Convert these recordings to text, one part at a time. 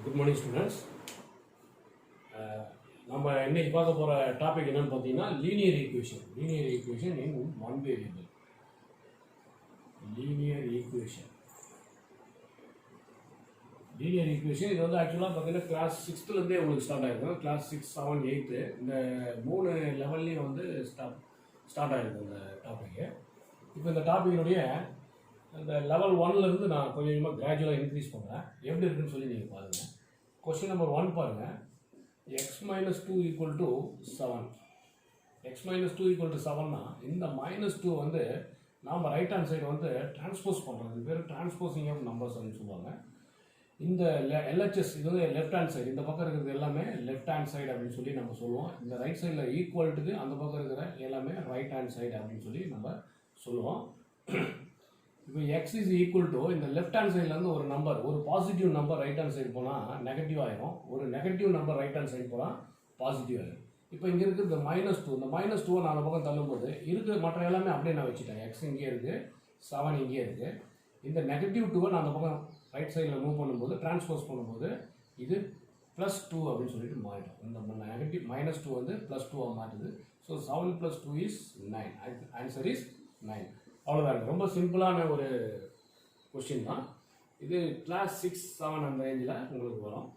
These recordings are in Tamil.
Good morning students. நம்ம இன்னைக்கு பார்க்க போகிற டாபிக் என்னன்னு பார்த்தீங்கன்னா linear equation in one variable. Linear equation இது வந்து ஆக்சுவலாக பார்த்தீங்கன்னா கிளாஸ் 6லேருந்தே உங்களுக்கு ஸ்டார்ட் ஆகிருக்கும். கிளாஸ் 6, 7, 8 இந்த 3 லெவல்லையும் வந்து ஸ்டார்ட் ஆகிருக்கும் இந்த டாப்பிக்கு. இப்போ இந்த டாப்பிக்கினுடைய இந்த லெவல் 1லேருந்து நான் கொஞ்சம் கொஞ்சமாக கிராஜுவலாக இன்க்ரீஸ் பண்ணுறேன். எப்படி இருக்குன்னு சொல்லி நீங்கள் பாருங்கள். கொஸ்டின் நம்பர் 1 பாருங்கள். x minus 2 equal to 7. x minus 2 equal to 7னா இந்த -2 வந்து நாம் ரைட் ஹேண்ட் சைடு வந்து டிரான்ஸ்போஸ் பண்ணுறது. இது பேர் டிரான்ஸ்போசிங் ஆஃப் நம்பர்ஸ் அப்படின்னு சொல்லுவாங்க. இந்த LHS இது வந்து லெஃப்ட் ஹேண்ட் சைடு, இந்த பக்கம் இருக்கிறது எல்லாமே லெஃப்ட் ஹேண்ட் சைடு அப்படின்னு சொல்லி நம்ம சொல்லுவோம். இந்த ரைட் சைடில் ஈக்குவல்ட்டுக்கு அந்த பக்கம் இருக்கிற எல்லாமே ரைட் ஹேண்ட் சைடு அப்படின்னு சொல்லி நம்ம சொல்லுவோம். இப்போ x இஸ் ஈக்குவல் டு இந்த லெஃப்ட் ஹேண்ட் சைட்லேருந்து ஒரு நம்பர், ஒரு positive number right hand side போனால் நெகட்டிவ் ஆகிடும், ஒரு negative number right hand side போனால் பாசிட்டிவ் ஆகிடும். இப்போ இங்கே இருக்குது இந்த -2, இந்த -2 நான் அந்த பக்கம் தள்ளும்போது இருக்கிற மற்ற எல்லாமே அப்படியே நான் வச்சுட்டேன். x இங்கே இருக்குது, 7 இங்கே இருக்குது. இந்த -2 நான் அந்த பக்கம் ரைட் சைடில் மூவ் பண்ணும்போது டிரான்ஸ்போஸ் பண்ணும்போது இது +2 அப்படின்னு சொல்லிட்டு மாறிடும். இந்த நெகட்டிவ் -2 வந்து +2 மாற்றுது. So 7 + 2 is 9. Answer is 9. அவ்வளோதாங்க. ரொம்ப சிம்பிளான ஒரு கொஸ்டின் தான் இது. கிளாஸ் 6, 7 அந்த ரேஞ்சில் உங்களுக்கு வரும்.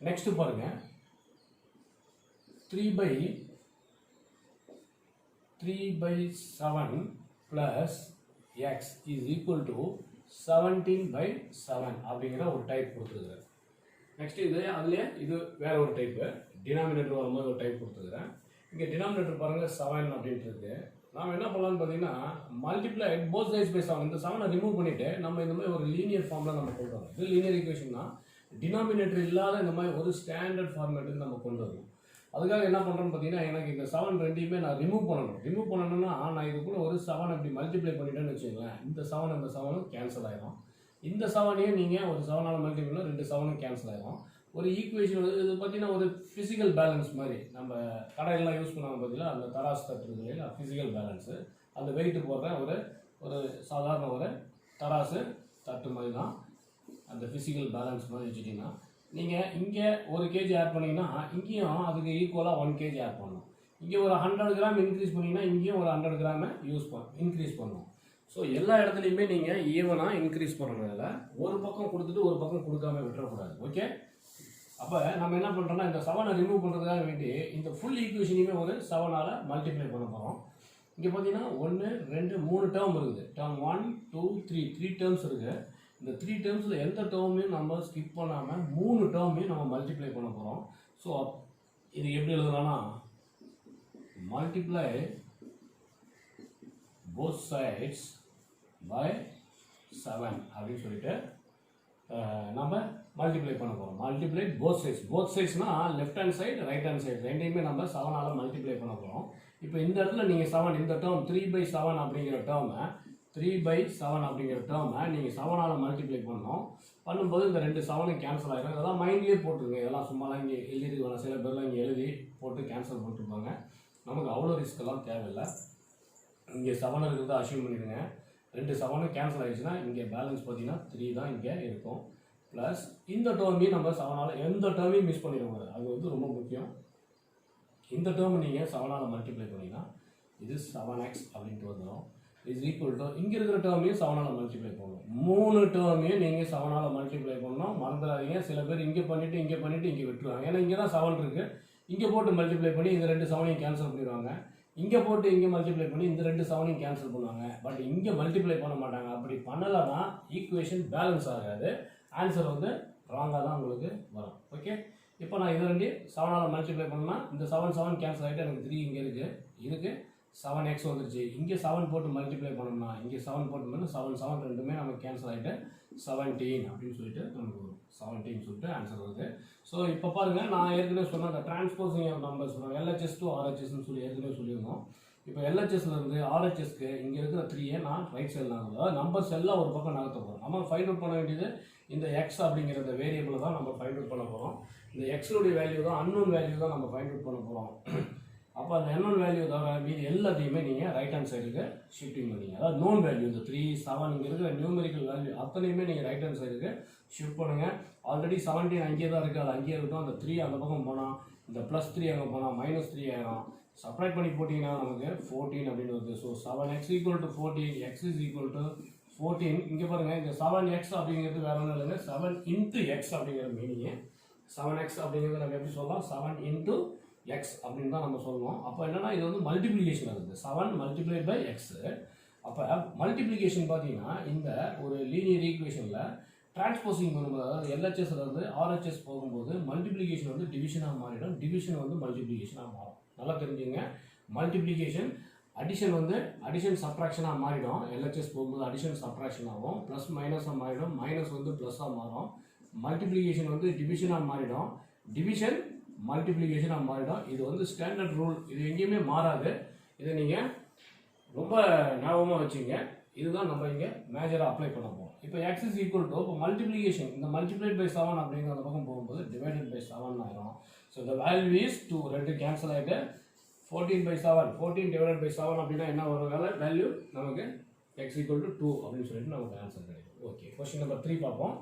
நெக்ஸ்ட் பாருங்க. 3/7 plus x is equal to 17/7 அப்படிங்கிற ஒரு டைப் கொடுத்துருக்குறேன். நெக்ஸ்ட் அதுலேயே இது வேற ஒரு டைப்பு. டினாமினேட்டர் வரும்போது ஒரு டைப் கொடுத்துருக்குறேன். இங்கே டினாமினேட்டர் பாருங்கள் 7 அப்படின்ட்டு இருக்கு. நாம் என்ன பண்ணலாம்னு பார்த்தீங்கன்னா மல்டிப்ளை போத் சைட்ஸ் பை 7. இந்த 7 ரிமூவ் பண்ணிவிட்டு நம்ம இந்த மாதிரி ஒரு லீனியர் ஃபார்மில் நம்ம கொண்டு வரோம். இது லீனியர் ஈக்குவேஷன் தான். டினாமினேட்டர் இல்லாத இந்த மாதிரி ஒரு ஸ்டாண்டர்ட் ஃபார்மேட்டுக்கு நம்ம கொண்டு வரணும். அதுக்காக என்ன பண்ணுறோன்னு பார்த்தீங்கன்னா எனக்கு இந்த 7 ரெண்டையுமே நான் ரிமூவ் பண்ணணும்னா நான் இதுக்குள்ள ஒரு 7 அப்படி மல்டிப்ளை பண்ணிட்டேன்னு வச்சுக்கோங்களேன். இந்த 7 அந்த 7 கேன்சல் ஆகிடும். இந்த 7ஐயும் நீங்கள் ஒரு 7ஆல் மல்டிப்ளை 2 7 கேன்சல் ஆகிடும். ஒரு ஈக்குவேஷன் இது பார்த்தீங்கன்னா ஒரு ஃபிசிக்கல் பேலன்ஸ் மாதிரி நம்ம கடையெல்லாம் யூஸ் பண்ணாங்க பார்த்தீங்கன்னா அந்த தராசு தட்டு இல்லையா, ஃபிசிக்கல் பேலன்ஸு. அந்த வெயிட்டு போடுற ஒரு சாதாரண ஒரு தராசு தட்டு மாதிரி தான் அந்த ஃபிசிக்கல் பேலன்ஸ் மாதிரி வச்சுட்டிங்கன்னா நீங்கள் இங்கே 1 kg ஆட் பண்ணிங்கன்னா இங்கேயும் அதுக்கு ஈக்குவலாக 1 kg ஆட் பண்ணணும். இங்கே ஒரு 100 கிராம் இன்க்ரீஸ் பண்ணிங்கன்னா இங்கேயும் ஒரு 100 கிராமை இன்க்ரீஸ் பண்ணணும். ஸோ எல்லா இடத்துலையுமே நீங்கள் ஈவனாக இன்க்ரீஸ் பண்ணுறதுனால ஒரு பக்கம் கொடுத்துட்டு ஒரு பக்கம் கொடுக்காம விட்டுறக்கூடாது. ஓகே. அப்போ நம்ம என்ன பண்ணுறோம்னா இந்த 7 ரிமூவ் பண்ணுறதுக்காக வேண்டி இந்த ஃபுல் ஈக்குவேஷனையுமே ஒரு 7ஆல் மல்டிப்ளை பண்ண போகிறோம். இங்கே பார்த்தீங்கன்னா 1, 2, 3 டேர்ம் இருக்குது. டேர்ம் 1, 2, 3 டேர்ம்ஸ் இருக்குது. இந்த 3 டேர்ம்ஸில் எந்த டேர்மையும் நம்ம ஸ்கிப் பண்ணாமல் 3 டேர்மையும் நம்ம மல்டிப்ளை பண்ண போகிறோம். ஸோ இது எப்படி எழுதலாம்னா மல்டிப்ளை both sides by 7 அப்படின்னு சொல்லிட்டு நம்ம மல்டிப்ளை பண்ண போகிறோம். மல்டிப்ளை போத் சைட்ஸ்னா left hand side right hand side ரெண்டையுமே நம்ம 7ஆல் மல்டிப்ளை பண்ண போகிறோம். இப்போ இந்த இடத்துல நீங்கள் 7 இந்த டேர்ம் 3/7 அப்படிங்கிற டேர்மை நீங்கள் 7ஆல் மல்டிப்ளை பண்ணும்போது இந்த 2 7 கேன்சல் ஆகிடும். இதெல்லாம் மைண்ட்லேயே போட்டுருங்க. இதெல்லாம் சும்மாலாம் இங்கே எழுதிருக்காங்க. சில பேர்லாம் இங்கே எழுதி போட்டு கேன்சல் பண்ணிட்டுருப்பாங்க. நமக்கு அவ்வளோ ரிஸ்க்கெல்லாம் தேவையில்லை. இங்கே 7 இருக்கிறத அஷ்யூம் பண்ணிடுங்க. 2 7 கேன்சல் ஆகிடுச்சுன்னா இங்கே பேலன்ஸ் பார்த்தீங்கன்னா 3 தான் இங்கே இருக்கும். ப்ளஸ் இந்த டேர்மையும் நம்ம 7ஆல் எந்த டேர்மையும் மிஸ் பண்ணிடுவாங்க. அது வந்து ரொம்ப முக்கியம். இந்த டேர்ம் நீங்கள் 7ஆல் மல்டிப்ளை பண்ணிங்கன்னா இது 7x அப்படின்ட்டு வந்துடும். இஸ் ஈக்குவல் டு இங்கே இருக்கிற டேர்மையும் 7ஆல் மல்டிப்ளை பண்ணணும். 3 டேர்மையும் நீங்கள் 7ஆல் மல்டிப்ளை பண்ணணும். மறந்துடாதீங்க. சில பேர் இங்கே பண்ணிவிட்டு இங்கே விட்டுருவாங்க. ஏன்னா இங்கே தான் 7 இருக்குது. இங்கே போட்டு மல்டிப்ளை பண்ணி இந்த 2 7ஐயும் கேன்சல் பண்ணிடுவாங்க. இங்கே போட்டு இங்கே மல்டிப்ளை பண்ணி இந்த 2 7ஐயும் கேன்சல் பண்ணுவாங்க. பட் இங்கே மல்டிப்ளை பண்ண மாட்டாங்க. அப்படி பண்ணலைன்னா ஈக்குவேஷன் பேலன்ஸ் ஆகாது. ஆன்சர் வந்து ராங்காக தான் உங்களுக்கு வரும். ஓகே. இப்போ நான் இதை 2 7ஆல் மல்டிப்ளை பண்ணால் இந்த 7 கேன்சல் ஆகிட்டு எனக்கு 3 இங்கே இருக்குது 7x வந்துருச்சு. இங்கே 7 போட்டு மல்டிப்ளை பண்ணோம்னா இங்கே 7 போட்டு பண்ணால் 7 ரெண்டுமே நமக்கு கேன்சல் ஆகிட்டு 17 அப்படின்னு சொல்லிட்டு நமக்கு வரும். 17 சொல்லிட்டு ஆன்சர் வருது. ஸோ இப்போ பாருங்கள், நான் ஏற்கனவே சொன்ன அந்த டிரான்ஸ்போசிங் ஆஃப் நம்பர்ஸ் சொன்னோம். LHS to RHSன்னு சொல்லி ஏற்கனவே சொல்லியிருந்தோம். இப்போ LHSலேருந்து RHSக்கு இங்கே இருக்கிற 3ஐ நான் ரைட் சைடில் நகர்த்துவோம். அதாவது நம்பர்ஸ் எல்லாம் ஒரு பக்கம் நகர்த்த போகிறோம். நம்ம ஃபைண்ட் அவுட் பண்ண வேண்டியது இந்த x அப்படிங்கிற இந்த வேரியபிளை தான் நம்ம ஃபைண்ட் அவுட் பண்ண போகிறோம். இந்த எக்ஸுடைய வேல்யூ தான் அன்னோன் வேல்யூ தான் நம்ம ஃபைண்ட் அவுட் பண்ண போகிறோம். அப்போ அந்த அன்னோன் வேல்யூ தவிர மீது எல்லாத்தையுமே நீங்கள் ரைட் ஹேண்ட் சைடுக்கு ஷிஃப்டிங் பண்ணிங்க. அதாவது நோன் வேல்யூ இந்த 3, 7 இங்கே இருக்கிற நியூமெரிக்கல் வேல்யூ அத்தனையுமே நீங்கள் ரைட் ஹேண்ட் சைடுக்கு ஷிஃப்ட் பண்ணுங்கள். ஆல்ரெடி 17 அங்கேயே தான் இருக்குது, அது அங்கேயே இருக்கட்டும். அந்த 3 அந்த பக்கம் போனால் இந்த +3 அங்கே போனால் -3 ஆயிரும். சப்ராக்ட் பண்ணி போட்டிங்கன்னா நமக்கு 14 அப்படின்னு வருது. So 7x = 14, x = 14. இங்கே பாருங்கள், இந்த 7x அப்படிங்கிறது வேற ஒன்றும் இல்லைங்க, 7 × x அப்படிங்கிற மீனிங்கு. 7x அப்படிங்கிறது நம்ம எப்படி சொல்லலாம், 7 × x அப்படின்னு தான் நம்ம சொல்லணும். அப்போ என்னன்னா இது வந்து மல்டிப்ளிகேஷன் ஆகுது, 7 × x. அப்போ மல்டிப்ளிகேஷன் பார்த்தீங்கன்னா இந்த ஒரு லீனியர் ஈக்குவேஷனில் டிரான்ஸ்போசிங் பண்ணும்போது, அதாவது எல்ஹெச்எஸ்ல இருந்து ஆர்ஹெச்எஸ் போகும்போது மல்டிப்ளிகேஷன் வந்து டிவிஷனாக மாறிடும், டிவிஷன் வந்து மல்டிப்ளிகேஷனாக மாறும். நல்லா தெரிஞ்சுங்க, மல்டிப்ளிகேஷன் அடிஷன் வந்து அடிஷன் சப்ட்ராக்ஷனாக மாறிடும். எல்ஹெச்எஸ் போகும்போது அடிஷன் சப்ட்ராக்ஷன் ஆகும், ப்ளஸ் மைனஸாக மாறிடும், மைனஸ் வந்து ப்ளஸ்ஸாக மாறும். மல்டிப்ளிகேஷன் வந்து டிவிஷனாக மாறிடும், டிவிஷன் மல்டிப்ளிகேஷனாக மாறிடும். இது வந்து ஸ்டாண்டர்ட் ரூல், இது எங்கேயுமே மாறாது. இதை நீங்கள் ரொம்ப ஞாபகமாக வச்சுங்க. இதுதான் நம்ம இங்கே மேஜராக அப்ளை பண்ண போகிறோம். இப்போ x = இப்போ மல்டிப்ளிகேஷன், இந்த மல்டிப்ளைட் பை 7 அப்படிங்கிற அந்த பக்கம் போகும்போது டிவைடட் பை 7 ஆயிரும். ஸோ இந்த வேல்யூ இஸ் 2, ரெண்டு கேன்சல் ஆகிட்டு 14/7, 14 டிவைடட் பை 7 அப்படின்னா என்ன வரும் வேல்யூ நமக்கு x = 2 அப்படின்னு சொல்லிட்டு நமக்கு ஆன்சர் கிடைக்கும். ஓகே, கொஸ்டின் நம்பர் 3 பார்ப்போம்.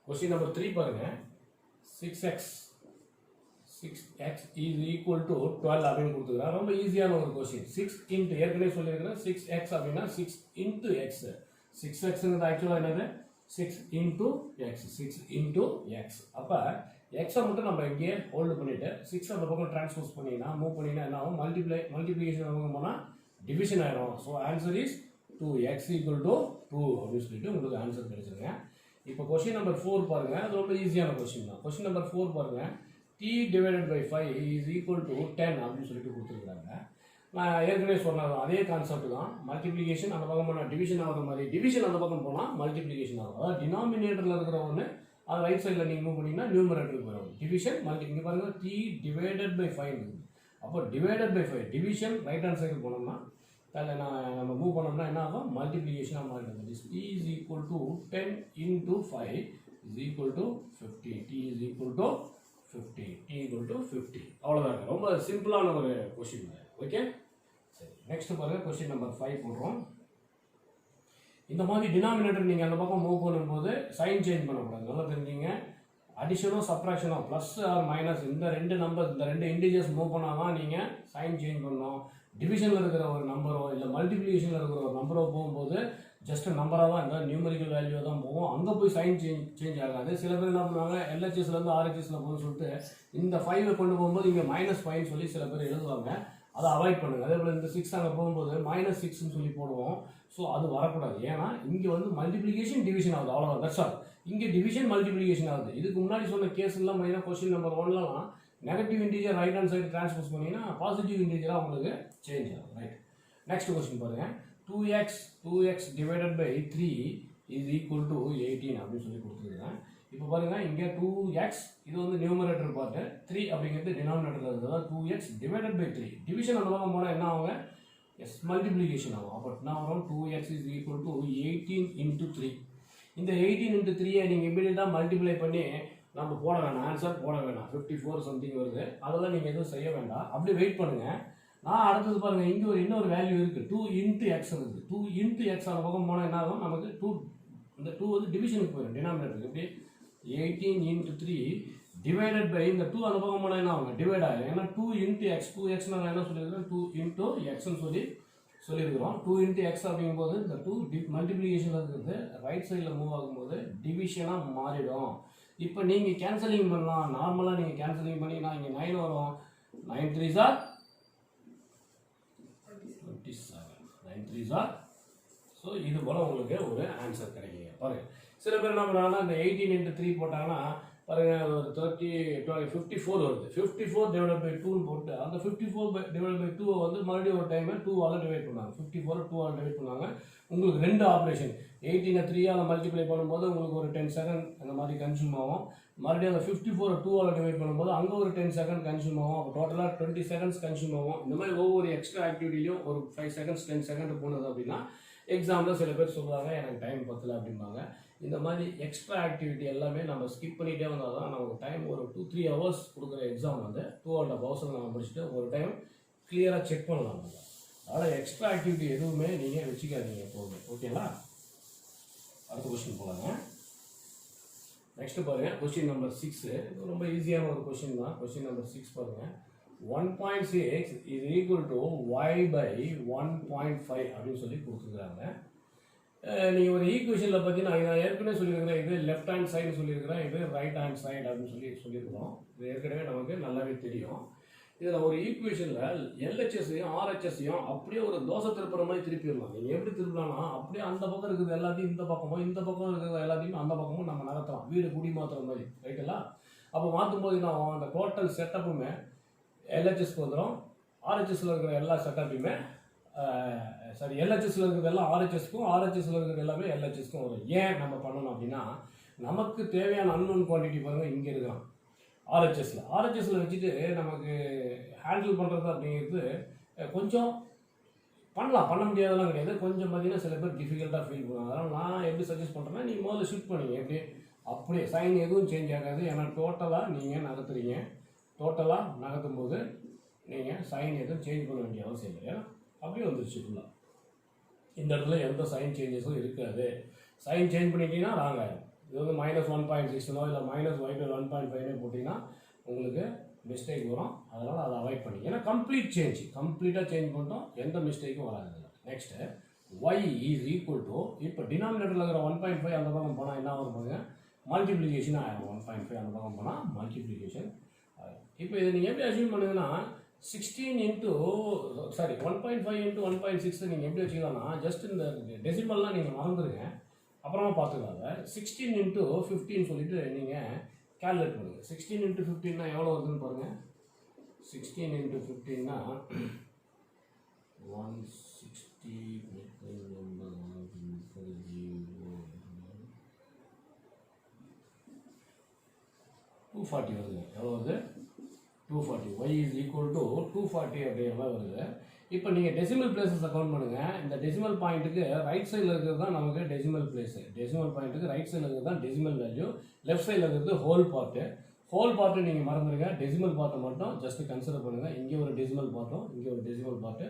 கொஸ்டின் நம்பர் 3 பாருங்க. 6x is equal to 12 அப்படின்னு கொடுத்துருக்காங்க. ரொம்ப ஈஸியான ஒரு கொஸ்டின். 6 × ஏற்கனவே சொல்லியிருக்கிறேன், 6x அப்படின்னா 6 × x. 6xங்கிறது ஆக்சுவலாக என்னது, 6 × x, 6 × x. அப்போ எக்ஸை மட்டும் நம்ம இங்கேயே ஹோல்டு பண்ணிவிட்டு 6 அந்த பக்கம் டிரான்ஸ்போஸ் பண்ணிங்கன்னா மூவ் பண்ணிங்கன்னா என்ன ஆகும், மல்டிப்ளிகேஷன் பக்கம் போனால் டிவிஷன் ஆயிரும். ஸோ ஆன்சர் இஸ் 2x = 2 அப்படின்னு சொல்லிட்டு உங்களுக்கு ஆன்சர் கிடைச்சிருங்க. இப்போ கொஸ்டின் நம்பர் 4 பாருங்க, அது ரொம்ப ஈஸியான கொஸ்டின் தான். கொஸ்டின் நம்பர் 4 பாருங்க, t / 5 = 10 அப்படின்னு சொல்லிட்டு கொடுத்துருக்காங்க. நான் ஏற்கனவே சொன்னது அதே கான்செப்ட் தான். மல்டிப்ளிகேஷன் அந்த பக்கம் போனால் டிவிஷன் ஆகிற மாதிரி, டிவிஷன் அந்த பக்கம் போனால் மல்டிப்ளிகேஷன் ஆகும். அதாவது டினாமினேட்டரில் இருக்கிற ஒன்று அது ரைட் சைடில் நீங்கள் மூவ் பண்ணிங்கன்னா நியூமரேட்டருக்கு வரும். டிவிஷன் இங்கே பாருங்க, t / 5 இருக்குது. அப்போ divided by 5 division right hand side போனோம்னா அதில் நம்ம மூவ் பண்ணோம்னா என்ன ஆகும், மல்டிப்ளிகேஷனாக மாறிடும். Is t = 10 × 5 = 50. t = 50. t = 50. அவ்வளோதான், ரொம்ப சிம்பிளான ஒரு கொஸ்டின். ஓகே, சரி, நெக்ஸ்ட் பாருங்க. கொஸ்டின் நம்பர் 5 போடுறோம். இந்த மாதிரி டினாமினேட்டர் நீங்கள் அந்த பக்கம் மூவ் பண்ணும்போது சைன் சேஞ்ச் பண்ணக்கூடாது. நல்லா தெரிஞ்சுங்க, அடிஷனோ சப்ட்ராக்ஷனோ ப்ளஸ் ஆர் மைனஸ் இந்த ரெண்டு நம்பர், இந்த ரெண்டு இன்டிஜர்ஸ் மூவ் பண்ணால் தான் நீங்கள் சைன் சேஞ்ச் பண்ணணும். டிவிஷனில் இருக்கிற ஒரு நம்பரோ இல்லை மல்டிப்ளிகேஷனில் இருக்கிற ஒரு நம்பரோ போகும்போது ஜஸ்ட் நம்பராக தான் இருந்தால் நியூமரிக்கல் வேல்யூ தான் போகும், அங்கே போய் சைன் சேஞ்ச் ஆகாது. சில பேர் என்ன பண்ணுவாங்க, எல்ஹெச்எஸ்லேருந்து ஆர்ஹெச்எஸில் போகும்னு சொல்லிட்டு இந்த 5 கொண்டு போகும்போது இங்கே -5 சொல்லி சில பேர் எழுதுவாங்க. அதை அவாய்ட் பண்ணுங்கள். அதே போல் இந்த 6 அங்கே போகும்போது -6ன்னு சொல்லி போடுவோம். ஸோ அது வரக்கூடாது. ஏன்னா இங்கே வந்து மல்டிப்ளிகேஷன் டிவிஷன் ஆகுது, அவ்வளோதான். That's all. இங்கே டிவிஷன் மல்டிப்ளிகேஷன் ஆகுது. இதுக்கு முன்னாடி சொன்ன கேஸ் எல்லாம் மெயினாக கொஸ்டின் நம்பர் 1லலாம் negative integer right hand side transpose பண்ணிங்கன்னா பாசிட்டிவ் இன்டீஜராக உங்களுக்கு சேஞ்ச் ஆகும். ரைட், நெக்ஸ்ட் கொஸ்டின் பாருங்கள். 2x / 3 = 18 அப்படின்னு சொல்லி கொடுத்துருக்கேன். இப்போ பாருங்கள், இங்கே 2x இது வந்து நியூமரேட்டர் பார்ட்டு, 3 அப்படிங்கிறது டினாமினேட்டர் இருக்குது. அதாவது 2x / 3 டிவிஷன் அந்த பக்கம் போனால் என்ன ஆகுங்க, எஸ் மல்டிப்ளிகேஷன் ஆகும். அப்போ என்ன வரும், 2x = 18 × 3. இந்த 18 × 3 நீங்கள் இமீடியட்டாக மல்டிப்ளை பண்ணி நம்ம போட வேணாம், ஆன்சர் போட வேணாம். 54 சம்திங் வருது, அதெல்லாம் நீங்கள் எதுவும் செய்ய வேண்டாம், அப்படி வெயிட் பண்ணுங்கள். நான் அடுத்தது பாருங்கள், இங்கே இன்னொரு வேல்யூ இருக்குது, 2 × x இருக்குது. 2 × x அந்த பக்கம் போனால் என்ன ஆகும், நமக்கு 2 இந்த 2 வந்து டிவிஷனுக்கு போயிடும், டினாமினேட்டருக்கு. எப்படி 18 × 3 டிவைடட் பை இந்த 2 அந்த பக்கம் போனால் என்ன ஆகும், டிவைட் ஆகும். ஏன்னா 2 × x, 2x நான் என்ன சொல்லியிருக்கேன், 2 × xன்னு சொல்லியிருக்கிறோம். 2 × x அப்படிங்கும்போது இந்த 2 மல்டிப்ளிகேஷனில் இருக்கிறது ரைட் சைடில் மூவ் ஆகும்போது டிவிஷனாக மாறிடும். இப்போ நீங்கள் கேன்சலிங் பண்ணலாம், நார்மலாக நீங்கள் கேன்சலிங் பண்ணிங்கன்னா இங்கே 9 வரும். 9 3s are 27, 9 3s are. So இது போல் உங்களுக்கு ஒரு ஆன்சர் கிடைக்குங்க. பாருங்கள், சில பேர் என்ன பண்ணுறாங்கன்னா இந்த 18 × 3 போட்டாங்கன்னா பாருங்கள் ஒரு 54 வருது. 54 / 2ன்னு போட்டு அந்த 54 / 2 வந்து மறுபடியும் ஒரு டைம் 2ஆல் டிவைட் பண்ணாங்க. 54 2ஆல் டிவைட் பண்ணாங்க. உங்களுக்கு ரெண்டு ஆப்ரேஷன், 18 3ஆல் மல்டிப்ளை பண்ணும்போது உங்களுக்கு ஒரு 10 செகண்ட் அந்த மாதிரி கன்சியூம் ஆகும். மறுபடியும் அந்த 54 2ஆல் டிவைட் பண்ணும்போது அங்கே ஒரு 10 செகண்ட் கன்சியூம் ஆகும். அப்போ டோட்டலாக 20 செகண்ட்ஸ் கன்சியூம் ஆகும். இந்த மாதிரி ஒவ்வொரு எக்ஸ்ட்ரா ஆக்டிவிட்டிலையும் ஒரு 5 செகண்ட்ஸ் 10 செகண்ட் போனது அப்படின்னா எக்ஸாம்பிள் சில பேர் சொல்லுவாங்க எனக்கு டைம் பத்தல அப்படிம்பாங்க. இந்த மாதிரி எக்ஸ்ட்ரா ஆக்டிவிட்டி எல்லாமே நம்ம ஸ்கிப் பண்ணிகிட்டே வந்தால் தான் நமக்கு டைம் ஒரு 2-3 ஹவர்ஸ் கொடுக்குற எக்ஸாம் வந்து 2.5 ஹவர்ஸில் நம்ம முடிச்சுட்டு ஒரு டைம் கிளியராக செக் பண்ணலாம் நம்ம. அதனால் எக்ஸ்ட்ரா ஆக்டிவிட்டி எதுவுமே நீங்கள் வச்சுக்காதீங்க எப்போதுமே. ஓகேங்களா? அடுத்த கொஸ்டின் போகலாங்க. நெக்ஸ்ட்டு பாருங்கள், கொஸ்டின் நம்பர் 6. இது ரொம்ப ஈஸியான ஒரு கொஸ்டின் தான். கொஸ்டின் நம்பர் 6 பாருங்கள். 1.6 is equal to y by 1.5 அப்படின்னு சொல்லி கொடுத்துருக்குறாங்க. நீங்கள் ஒரு ஈக்குவேஷனில் பார்த்தீங்கன்னா நான் ஏற்கனவே சொல்லியிருக்கிறேன், இது லெஃப்ட் ஹேண்ட் சைடு சொல்லியிருக்கிறேன், இது ரைட் ஹேண்ட் சைடு அப்படின்னு சொல்லியிருக்கிறோம். இது ஏற்கனவே நமக்கு நல்லாவே தெரியும். இதில் ஒரு ஈக்குவேஷனில் எல்ஹெச்எஸ்ஸையும் ஆர்ஹெச்எஸ்ஸையும் அப்படியே ஒரு தோசை திருப்புற மாதிரி திருப்பிடலாம். நீங்கள் எப்படி திருப்பலாம்னா அப்படியே அந்த பக்கம் இருக்கிறது எல்லாத்தையும் இந்த பக்கமும், இந்த பக்கம் இருக்கிறது எல்லாத்தையும் அந்த பக்கமும் நம்ம நகர்த்தலாம். வீடு குடி மாற்றுற மாதிரி, ரைட்டுங்களா? அப்போ மாற்றும் போது நான் அந்த டோட்டல் செட்டப்புமே எல்ஹெச்எஸ்க்கு வந்துடும். ஆர்ஹெச்எஸ்ல இருக்கிற எல்லா செட்டப்பையுமே எல்ஹெச்எஸ்ல இருக்கிறது எல்லாம் ஆர்ஹெச்எஸ்க்கும், ஆர்ஹெச்எஸ்ல இருக்கிறது எல்லாமே எல்ஹெச்எஸ்க்கும் வரும். ஏன் நம்ம பண்ணணும் அப்படின்னா நமக்கு தேவையான அன்னோன் குவான்டிட்டி பாருங்கள் இங்கே இருக்கிறோம் ஆர்ஹெச்எஸ்ல வச்சுட்டு நமக்கு ஹேண்டில் பண்ணுறது அப்படிங்கிறது கொஞ்சம் பண்ண முடியாதெல்லாம் கிடையாது. கொஞ்சம் பார்த்தீங்கன்னா சில பேர் டிஃபிகல்ட்டாக ஃபீல் பண்ணுவாங்க. அதனால் நான் எப்படி சஜஸ்ட் பண்ணுறேன்னா நீங்கள் முதல்ல ஷிஃப்ட் பண்ணிங்க. எப்படி அப்படியே சைன் எதுவும் சேஞ்ச் ஆகாது. ஏன்னா டோட்டலாக நீங்கள் நகர்த்துறீங்க. டோட்டலாக நகர்த்தும் போது நீங்கள் சைன் எதுவும் சேஞ்ச் பண்ண வேண்டிய அவசியம் இல்லை. ஏன்னா அப்படியே வந்துருச்சு ஃபுல்லாக. இந்த இடத்துல எந்த சைன் சேஞ்சஸும் இருக்காது. சைன் சேஞ்ச் பண்ணிட்டீங்கன்னா ராங் ஆகிடும். இது வந்து -1.6 இல்லை -y/1.5 போட்டிங்கன்னா உங்களுக்கு மிஸ்டேக் வரும். அதனால் அதை அவாய்ட் பண்ணி, ஏன்னா கம்ப்ளீட்டாக சேஞ்ச் பண்ணிட்டோம், எந்த மிஸ்டேக்கும் வராது. Next y is equal to, இப்போ டினாமினேட்டரில் இருக்கிற 1.5 அந்த பக்கம் போனால் என்ன வரும் பாருங்க, மல்டிப்ளிகேஷன் ஆகிடும். 1.5 அந்த பக்கம் போனால் மல்டிப்ளிகேஷன் ஆகிடும். இப்போ இதை நீங்கள் எப்படி அச்சீவ் பண்ணுங்கன்னா 1.5 × 1.6 நீங்கள் எப்படி வச்சுக்கலாம்னா ஜஸ்ட் இந்த டெசிமல்லாம் நீங்கள் மறந்துடுங்க, அப்புறமா பார்த்துக்கலாம். 16 × 15 சொல்லிட்டு நீங்கள் கால்குலேட் பண்ணுங்கள். 16 × 15 எவ்வளோ வருதுன்னு பாருங்கள். 16 × 15 160 240 வருதுங்க. எவ்வளோ வருது? 240. y இஸ் ஈக்குவல் டு 240 அப்படிங்கிற மாதிரி வருது. இப்போ நீங்கள் டெசிமல் பிளேசஸ் அக்கௌண்ட் பண்ணுங்கள். இந்த டெசிமல் பாயிண்ட்டுக்கு ரைட் சைடில் இருக்கிறது தான் நமக்கு டெசிமல் பிளேஸு. டெசிமல் பாயிண்ட்டுக்கு ரைட் சைடில் இருக்கிறது தான் டெசிமல் வேல்யூ, லெஃப்ட் சைடில் இருக்கிறது ஹோல் பார்ட்டு நீங்கள் மறந்துடுங்க. டெசிமல் பார்ட்டை மட்டும் ஜஸ்ட்டு கன்சிடர் பண்ணுங்கள். இங்கே ஒரு டெசிமல் பார்ட்டும் இங்கே ஒரு டெசிமல் பார்ட்டு,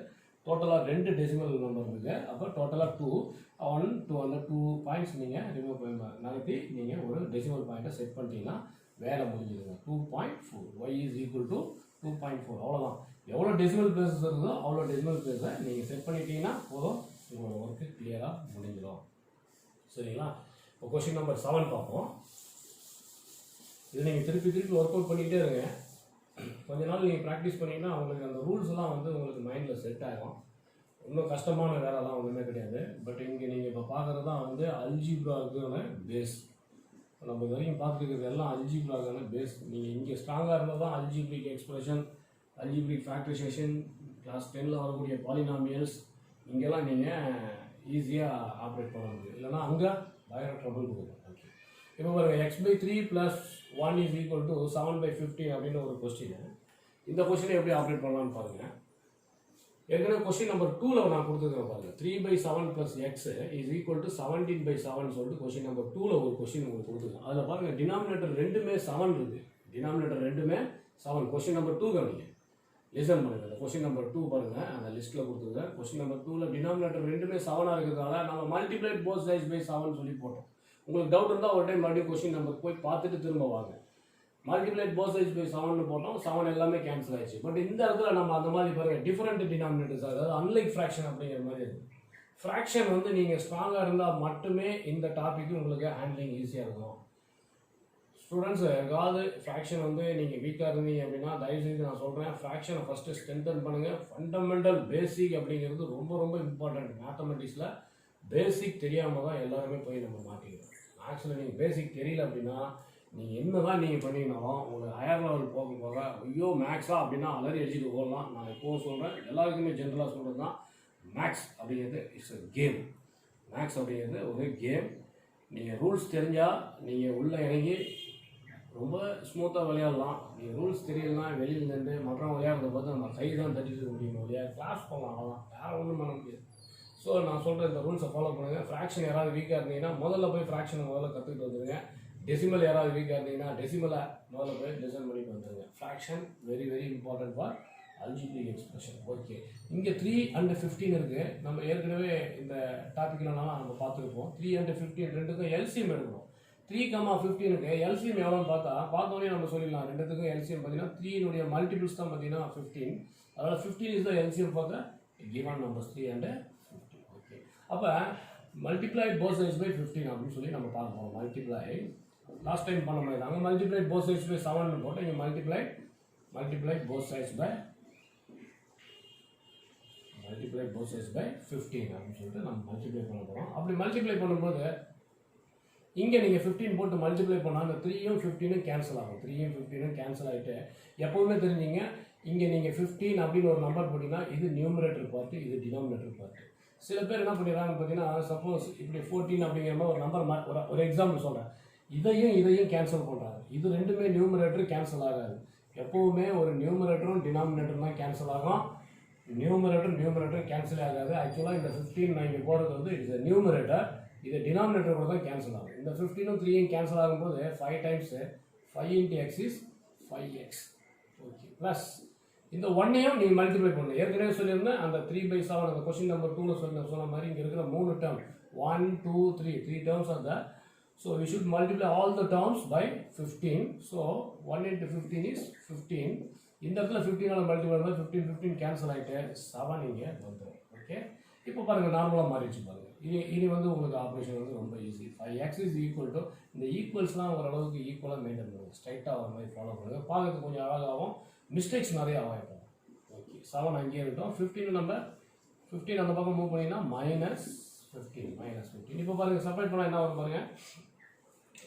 டோட்டலாக 2 டெசிமல் நம்பர் இருக்குது. அப்போ டோட்டலாக 2 அந்த 2 பாயிண்ட்ஸ் நீங்கள் ரிமூவ் பண்ணி நகர்த்தி நீங்கள் ஒரு டெசிமல் பாயிண்ட்டை செட் பண்ணிட்டீங்கன்னா வேலை முடிஞ்சுதுங்க. 2.4 y இஸ் ஈக்குவல் டு 2.4. அவ்வளோதான். எவ்வளோ டெசிமல் பிளேசஸ் இருக்குதோ அவ்வளோ டெசிமல் பிளேஸை நீங்கள் செட் பண்ணிட்டீங்கன்னா போதும், உங்களோட ஒர்க்கு கிளியராக முடிஞ்சிடும். சரிங்களா? இப்போ கொஸ்டின் நம்பர் 7 பார்ப்போம். இது நீங்கள் திருப்பி ஒர்க் அவுட் பண்ணிக்கிட்டே இருங்க. கொஞ்ச நாள் நீங்கள் ப்ராக்டிஸ் பண்ணிங்கன்னா உங்களுக்கு அந்த ரூல்ஸ்லாம் வந்து உங்களுக்கு மைண்டில் செட் ஆகும். இன்னும் கஷ்டமான வேலைலாம் ஒன்றுமே கிடையாது. பட் இங்கே நீங்கள் இப்போ பார்க்குறது தான் வந்து அல்ஜிப்ராக்கான பேஸ். நம்ம இது வரைக்கும் பார்த்துருக்கிறது எல்லாம் அல்ஜிப்ராக்கான பேஸ். நீங்கள் இங்கே ஸ்ட்ராங்காக இருந்தால் தான் algebraic expression, algebraic factorisation, class 10ல் வரக்கூடிய பாலினாமியல்ஸ் இங்கெல்லாம் நீங்கள் ஈஸியாக ஆப்ரேட் பண்ண முடியும். இல்லைனா அங்கே பயங்கர ட்ரபிள் கொடுக்கும். ஓகே, இப்போ பாருங்கள், x/3 + 1 இஸ் ஈக்குவல் டு 7/15 அப்படின்னு ஒரு கொஸ்டின். இந்த கொஸ்டினை எப்படி ஆப்ரேட் பண்ணலான்னு பாருங்கள். ஏற்கனவே கொஸ்டின் நம்பர் 2ல் நான் கொடுத்துருக்கேன் பாருங்கள். 3/7 + x இஸ் ஈக்குவல் டு 17/7 சொல்லிட்டு கொஸ்டின் நம்பர் 2ல் ஒரு கொஸ்டின் உங்களுக்கு கொடுத்துருக்கேன். அதில் பாருங்கள், டினாமினேட்டர் ரெண்டுமே 7 இருக்குது. டினாமினேட்டர் ரெண்டுமே 7. கொஸ்டின் நம்பர் 2 கவனிங்க, லிசன் பண்ணுங்கள். அந்த கொஸ்டின் நம்பர் 2 பாருங்கள், அந்த லிஸ்ட்டில் கொடுத்துருக்கேன். கொஸ்டின் நம்பர் 2ல் டினாமினேட்டர் ரெண்டுமே 7 இருக்கிறதால நம்ம மல்டிப்ளைட் போத் சைட்ஸ் பை 7 சொல்லி போட்டோம். உங்களுக்கு டவுட் இருந்தால் ஒரு டைம் மறுபடியும் கொஸ்டின் நம்பர் போய் பார்த்துட்டு திரும்ப வாங்க. மல்டிப்ளைட் போத் சைட்ஸ் பை 7 போட்டோம், 7 எல்லாமே கேன்சல் ஆயிடுச்சு. பட் இந்த இடத்துல நம்ம அந்த மாதிரி பாருங்கள், டிஃப்ரெண்ட் டினாமினேட்டர்ஸ், அதாவது அன்லைக் ஃப்ராக்ஷன் அப்படிங்கிற மாதிரி இருக்குது. ஃப்ராக்ஷன் வந்து நீங்கள் ஸ்ட்ராங்காக இருந்தால் மட்டுமே இந்த டாபிக் உங்களுக்கு ஹேண்ட்லிங் ஈஸியாக இருக்கும். ஸ்டூடெண்ட்ஸ், எங்காவது ஃப்ராக்ஷன் வந்து நீங்கள் வீக்காக இருந்தீங்க அப்படின்னா தயவுசெய்து நான் சொல்கிறேன், ஃப்ராக்ஷனை ஃபஸ்ட்டு ஸ்ட்ரென்தன் பண்ணுங்கள். ஃபண்டமெண்டல் பேசிக் அப்படிங்கிறது ரொம்ப ரொம்ப இம்பார்ட்டன்ட். மேத்தமெட்டிக்ஸில் பேசிக் தெரியாமல் தான் எல்லாருமே போய் நம்ம மாட்டிக்கிறோம். மேக்ஸில் நீங்கள் பேசிக் தெரியல அப்படின்னா நீங்கள் என்ன தான் நீங்கள் பண்ணிங்கனாலும் உங்களுக்கு ஹையர் லெவல் போக ஐயோ மேக்ஸா அப்படின்னா அலறி அடிச்சுட்டு போகலாம். நான் எப்போவும் சொல்கிறேன், எல்லாருக்குமே ஜென்ரலாக சொல்கிறது தான், மேக்ஸ் அப்படிங்கிறது இட்ஸ் அ கேம். மேக்ஸ் அப்படிங்கிறது ஒரு கேம். நீங்கள் ரூல்ஸ் தெரிஞ்சால் நீங்கள் உள்ளே இறங்கி ரொம்ப ஸ்மூத்தாக விளையாடலாம். நீங்கள் ரூல்ஸ் தெரியலனா வெளியில் நின்று மற்றவங்க விளையாடுறத பார்த்து நம்ம கை தான் தட்டிட்டு இருக்க முடியும் இல்லையா, கிளாஸ் பண்ணலாம், அவ்வளோதான், வேறு ஒன்றும் பண்ண முடியாது. ஸோ நான் சொல்கிற இந்த ரூல்ஸை ஃபாலோ பண்ணுங்கள். ஃப்ராக்ஷன் யாராவது வீக்காக இருந்தீங்கன்னா முதல்ல போய் ஃப்ராக்ஷனை முதல்ல கற்றுக்கிட்டு வந்துடுங்க. டெசிமல் யாராவது வீக்காக இருந்தீங்கன்னா டெசிமலை முதல்ல போய் டிசைன் பண்ணிட்டு வந்துடுங்க. Fraction very very important for algebraic expression. Okay, இங்கே 3 and 15 இருக்குது. நம்ம ஏற்கனவே இந்த டாப்பிக்லாம் நம்ம பார்த்துருப்போம். 3 and 15 ரெண்டுக்கும் எல்சிஎம் எடுக்கணும். 3,15க்கு எல்சிஎம் எவ்வளோன்னு பார்த்தோன்னே நம்ம சொல்லிடலாம். ரெண்டுத்துக்கும் எல்சிஎம் பார்த்தீங்கன்னா 3 மல்டிபிள்ஸ் தான் பார்த்தீங்கன்னா 15. அதனால் 15 is the LCM for the given numbers 3 and 15. Okay, அப்போ மல்டிப்ளை போத் சைட்ஸ் பை 15 அப்படின்னு சொல்லி நம்ம பார்ப்போம். மல்டிப்ளை லாஸ்ட் டைம் பண்ண மாதிரி தாங்க. மல்டிப்ளை போத் சைட்ஸ் பை 7 போட்டு இங்கே மல்டிப்ளை போத் சைட்ஸ் பை 15 அப்படின்னு சொல்லிட்டு நம்ம மல்டிப்ளை பண்ண போகிறோம். அப்படி மல்டிப்ளை பண்ணும்போது இங்கே நீங்கள் 15 போட்டு மல்டிப்ளை பண்ணால் அந்த 3யும் 15ம் கேன்சல் ஆகும். 3யும் 15ம் கேன்சல் ஆகிட்டு எப்போவுமே தெரிஞ்சிங்க, இங்கே நீங்கள் 15 அப்படின்னு ஒரு நம்பர் போட்டிங்கன்னா இது நியூமரேட்டர் பார்ட்டு, இது டினாமினேட்டர் பார்ட்டு. சில பேர் என்ன பண்ணிடுறாங்கன்னு பார்த்தீங்கன்னா, சப்போஸ் இப்படி 14 அப்படிங்கிற மாதிரி ஒரு நம்பர் ஒரு எக்ஸாம்பிள் சொல்கிறேன், இதையும் கேன்சல் பண்ணுறாங்க. இது ரெண்டுமே நியூமரேட்டர் கேன்சல் ஆகாது. எப்போவுமே ஒரு நியூமரேட்டரும் டினாமினேட்டரும் தான் கேன்சல் ஆகும். நியூமரேட்டர் கேன்சல் ஆகாது. ஆக்சுவலாக இந்த 15 நான் இங்கே போகிறது வந்து இட்ஸ் நியூமரேட்டர், இது டினாமினேட்டர் கூட தான் கேன்சல் ஆகும். இந்த 15ம் 3யும் கேன்சல் ஆகும்போது 5 times 5 into x is 5x. Okay, plus இந்த 1ஐயும் நீங்கள் மல்டிப்ளை பண்ணணும். ஏற்கனவே சொல்லியிருந்தேன் அந்த 3/7 அந்த கொஸ்டின் நம்பர் 2ல சொன்ன மாதிரி இங்கே இருக்கிற 3 term 1 2 3 terms are the. So we should multiply all the terms by 15. So 1 into 15 is 15. இந்த இடத்துல 15ஆல் மல்டிப்ளை பண்ணால் 15 கேன்சல் ஆகிட்டு 7 இங்கே வந்துடும். ஓகே, இப்போ பாருங்கள் நார்மலாக மாறிடுச்சு பாருங்கள். இனி வந்து உங்களுக்கு ஆப்ரேஷன் வந்து ரொம்ப easy. 5x is equal to இந்த ஈக்குவல்ஸ்லாம் ஓரளவுக்கு ஈக்குவலாக மெயின்டைன் பண்ணுங்கள். ஸ்ட்ரைட்டாக ஒரு மாதிரி ஃபாலோ பண்ணுங்கள். பார்க்கறதுக்கு கொஞ்சம் அழகாகவும் மிஸ்டேக்ஸ் நிறைய அவாய்ட் பண்ணும். ஓகே, 7 அங்கேயே இருக்கட்டும். 15 நம்ம 15 அந்த பக்கம் மூவ் பண்ணிங்கன்னா -15. இப்போ பாருங்கள் செப்பரேட் பண்ணால் என்ன வரும் பாருங்கள்.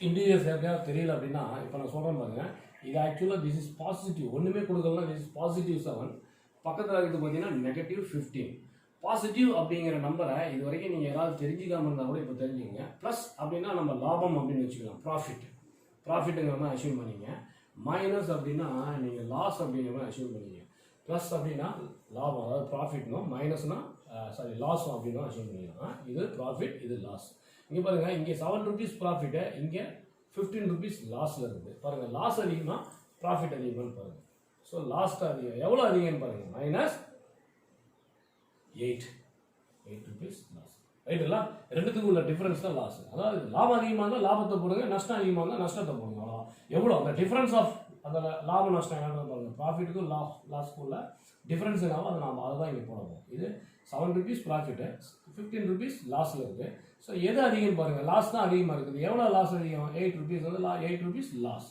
இன்டீரியர்ஸ் யாருக்காவது தெரியல அப்படின்னா இப்போ நான் சொல்கிறேன் பாருங்கள். இது ஆக்சுவலாக திஸ் இஸ் பாசிட்டிவ், ஒன்றுமே கொடுக்கலாம். திஸ் இஸ் பாசிட்டிவ் 7, பக்கத்தில் இருக்கிறது பார்த்தீங்கன்னா -15. பாசிட்டிவ் அப்படிங்கிற நம்பரை இது வரைக்கும் நீங்கள் யாராவது தெரிஞ்சிக்காமல் இருந்தால் கூட இப்போ தெரிஞ்சுங்க. ப்ளஸ் அப்படின்னா நம்ம லாபம் அப்படின்னு வச்சுக்கலாம். ப்ராஃபிட்டுங்கிற மாதிரி அசியூம் பண்ணிங்க. மைனஸ் அப்படின்னா நீங்கள் லாஸ் அப்படிங்கிற மாதிரி அசியூம் பண்ணிங்க. ப்ளஸ் அப்படின்னா லாபம், அதாவது ப்ராஃபிட்னும், மைனஸ்னா லாஸும் அப்படின்னு அசியூம் பண்ணிக்கலாம். இது ப்ராஃபிட், இது லாஸ். இங்கே பாருங்கள், இங்கே 7 rupees ப்ராஃபிட்டு, இங்கே 15 rupees லாஸில் இருக்குது. பாருங்கள், லாஸ் அதிகமாக ப்ராஃபிட் அதிகமானு பாருங்கள். ஸோ லாஸ்ட் அதிகம் எவ்வளோ அதிகம்னு பாருங்கள், -8 rupees லாஸ். ரைட்டுங்களா? ரெண்டுத்துக்கும் உள்ள டிஃபரன்ஸ் தான் லாஸ். அதாவது லாபம் அதிகமாக இருந்தால் லாபத்தை போடுங்க, நஷ்டம் அதிகமாக இருந்தால் நஷ்டத்தை போடுங்க. அவ்வளோ எவ்வளோ அந்த டிஃபரன்ஸ் ஆஃப் அந்த லாப நஷ்டம் என்ன பாருங்கள். ப்ராஃபிட்டுக்கும் லாஸ்க்கு உள்ள டிஃபரன்ஸ் என்னவோ அதை நம்ம அதை தான் இங்கே போடணும். இது 7 rupees ப்ராஃபிட்டு, 15 rupees லாஸில் இருக்குது. ஸோ எது அதிகம்னு பாருங்கள், லாஸ் தான் அதிகமாக இருக்குது. எவ்வளோ லாஸ் அதிகம்? 8 rupees வந்து 8 rupees லாஸ்.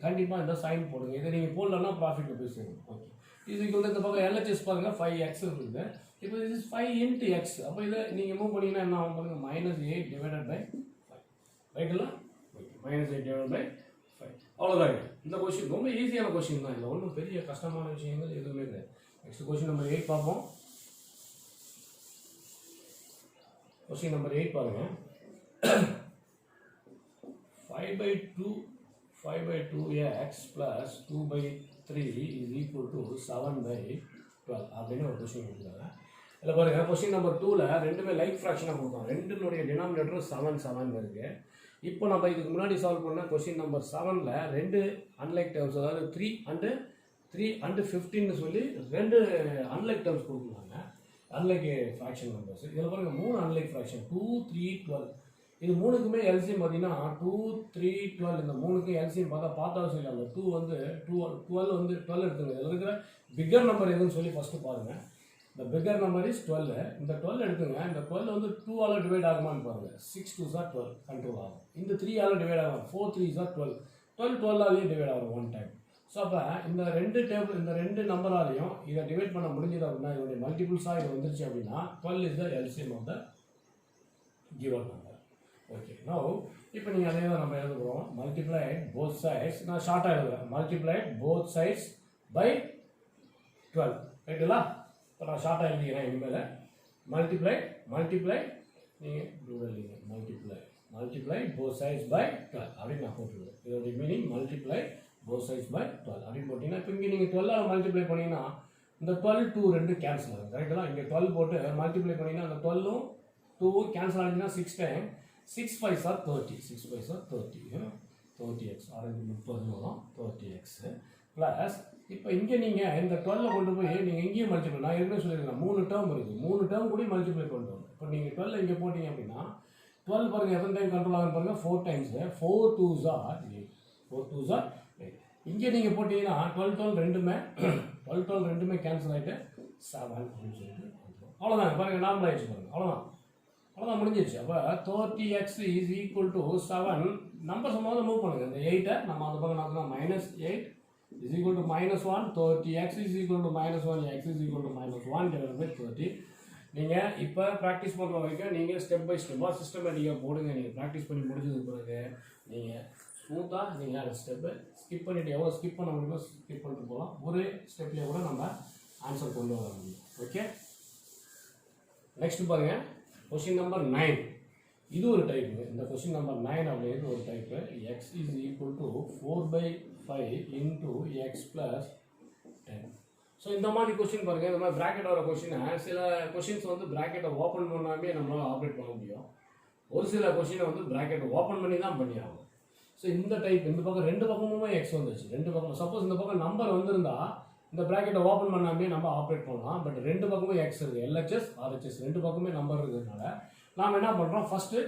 கண்டிப்பாக இந்த சைன் போடுங்க. இதை நீங்கள் போடலன்னா ப்ராஃபிட்டில் போய் சேரும். ஓகே, இதுக்கு வந்து இந்த பக்கம் எல்ஹெச்எஸ் பாருங்கள் 5x இருக்குது. இப்போ இது 5 into x. அப்போ இதை நீங்கள் மூவ் பண்ணிங்கன்னா என்ன ஆகும் பாருங்கள், -8 divided by 5. ரைட்டுங்களா? Okay, -8 divided by 5. அவ்வளோதான். இந்த கொஸ்டின் ரொம்ப ஈஸியான கொஸ்டின் தான். இதில் ஒன்றும் பெரிய கஷ்டமான விஷயங்கள் எதுவுமே கிடையாது. நெக்ஸ்ட் கொஸ்டின் நம்பர் 8 பார்ப்போம். கொஸ்டின் நம்பர் 8 பாருங்கள். 5/2x plus 2/3 is equal to 7/12 அப்படின்னு ஒரு கொஸ்டின் கொடுத்துருக்காங்க. இதில் பாருங்கள், கொஸ்டின் நம்பர் 2ல் ரெண்டுமே லைக் ஃப்ராக்ஷனாக கொடுத்தோம். ரெண்டுனுடைய டினாமினேட்டரும் 7 இருக்குது. இப்போ நம்ம இதுக்கு முன்னாடி சால்வ் பண்ண கொஸ்டின் நம்பர் 7ல் 2 அன்லைக் டேர்ம்ஸ், அதாவது 3 and 15 சொல்லி 2 அன்லைக் டேர்ம்ஸ் கொடுத்துருந்தாங்க. Unlike fraction numbers. இதில் பாருங்கள் 3 அன்லைக் ஃப்ராக்ஷன் 2, 3, 12. இது மூணுக்குமே எல்சிஎம் பார்த்தீங்கன்னா 2, 3, 12. இந்த மூணுக்கும் எல்சிஎம் பார்த்தாலும் சொல்லலாம். 2 வந்து 12 வந்து 12 எடுத்துங்க. இதில் இருக்கிற பிக்கர் நம்பர் எதுன்னு சொல்லி ஃபஸ்ட்டு பாருங்கள். இந்த பிக்கர் நம்பர் இஸ் 12. இந்த 12 எடுத்துங்க. இந்த 12 வந்து 2ஆல் டிவைட் ஆகுமான்னு பாருங்கள். 6 2s are 12 கண்ட்ரோல் ஆகும். இந்த 3ஆல் டிவைட் ஆகும். 4 3s are 12. 12ஆலேயே டிவைட் ஆகும் 1 time. ஸோ அப்போ இந்த ரெண்டு நம்பராலையும் இதை டிவைட் பண்ண முடிஞ்சது அப்படின்னா இதோடைய மல்டிபிள்ஸாக இது வந்துருச்சு அப்படின்னா 12 is the LCM of the given number. Okay, no இப்போ நீங்கள் அதே தான் நம்ம எழுத போகிறோம். மல்டிப்ளை போத் சைட்ஸ், நான் ஷார்ட்டாக எழுதுறேன். Multiply both sides by 12. ரைட்டுங்களா? இப்போ நான் ஷார்ட்டாக எழுதிக்கிறேன். இனிமேல் மல்டிப்ளை நீங்கள் மல்டிப்ளை போத் சைட்ஸ் பை 12 அப்படின்னு நான் போட்டுருவேன். இதோடைய meaning multiply both sides by 12 அப்படின்னு போட்டிங்கன்னா இப்போ இங்கே நீங்கள் 12ஆல் மல்டிப்ளை பண்ணிங்கன்னா இந்த 12 2 ரெண்டு கேன்சல் ஆகும் கரெக்டா. இங்கே 12 போட்டு மல்டிப்ளை பண்ணிங்கன்னா அந்த 12ம் 2 கேன்சல் ஆகிடுச்சுன்னா 6 time 6 5s are 30, 6 5s are 30, 30x orange 30 வரும் 30x ப்ளஸ் இப்போ இங்கே நீங்கள் இந்த 12 கொண்டு போய் நீங்கள் இங்கேயும் மல்டிப்ளை, நான் ஏற்கனவே சொல்லியிருக்கேன் 3 டேர்ம் இருக்குது, 3 டேர்ம் கூட மல்டிப்ளை கொண்டு வரணும். இப்போ நீங்கள் 12 இங்கே போட்டிங்க அப்படின்னா 12 பாருங்கள் எத்தனை டைம் கண்ட்ரோல் ஆகும் பாருங்கள், 4 times, 4 2s are 8, 4 2s are 8. இங்கே நீங்கள் போட்டிங்கன்னா 12 12 ரெண்டுமே 12 12 ரெண்டுமே கேன்சல் ஆகிட்டு 7 அப்படின்னு சொல்லிட்டு அவ்வளோதாங்க. பாருங்கள் நார்மல் ஆகிடுச்சு பாருங்கள், அவ்வளோதான் முடிஞ்சிடுச்சு. அப்போ 30x is equal to 7 numbers முதல்ல மூவ் பண்ணுங்கள். இந்த 8 நம்ம அந்த பக்கம் நடத்தினா -8 is equal to -1, 30x is equal to -1, x is equal to -1 divided by 30. நீங்கள் இப்போ ப்ராக்டிஸ் பண்ணுற வரைக்கும் நீங்கள் ஸ்டெப் பை ஸ்டெப்பாக சிஸ்டமேட்டிக்காக போடுங்க. நீங்கள் ப்ராக்டிஸ் பண்ணி முடிஞ்சதுக்கு பிறகு நீங்கள் ஸ்மூத்தாக நீங்கள் அந்த ஸ்டெப்பை ஸ்கிப் பண்ணிவிட்டு எவ்வளோ ஸ்கிப் பண்ண முடியுமோ ஸ்கிப் பண்ணிட்டு போகலாம். ஒரு ஸ்டெப்லேயே கூட நம்ம ஆன்சர் கொண்டு வர முடியும். ஓகே, நெக்ஸ்ட் பாருங்கள் கொஸ்டின் நம்பர் 9. இது ஒரு டைப்பு. இந்த கொஸ்டின் நம்பர் 9 அப்படிங்கிறது ஒரு type. X is equal to 4/5 into X plus 10. So இந்த மாதிரி கொஸ்டின் பாருங்கள், இந்த மாதிரி ப்ராக்கெட் வர கொஸ்டினை சில கொஸ்டின்ஸ் வந்து ப்ராக்கெட்டை ஓப்பன் பண்ணாமே நம்மளால் ஆப்ரேட் பண்ண முடியும். ஒரு சில கொஸ்டினை வந்து ப்ராக்கெட்டை ஓப்பன் பண்ணி தான் பண்ணியாகும். ஸோ இந்த டைப் இந்த பக்கம் ரெண்டு பக்கமுமே எக்ஸ் வந்துச்சு. ரெண்டு பக்கம் சப்போஸ் இந்த பக்கம் நம்பர் வந்திருந்தா இந்த ப்ராக்கெட்டை ஓப்பன் பண்ணாமே நம்ம ஆப்ரேட் பண்ணலாம். பட் ரெண்டு பக்கமும் எக்ஸ் இருக்குது, எல்ஹெச்எஸ் ஆர்ஹெச்எஸ் ரெண்டு பக்கமே நம்பர் இருக்கிறதுனால நாம் என்ன பண்ணுறோம், ஃபஸ்ட்டு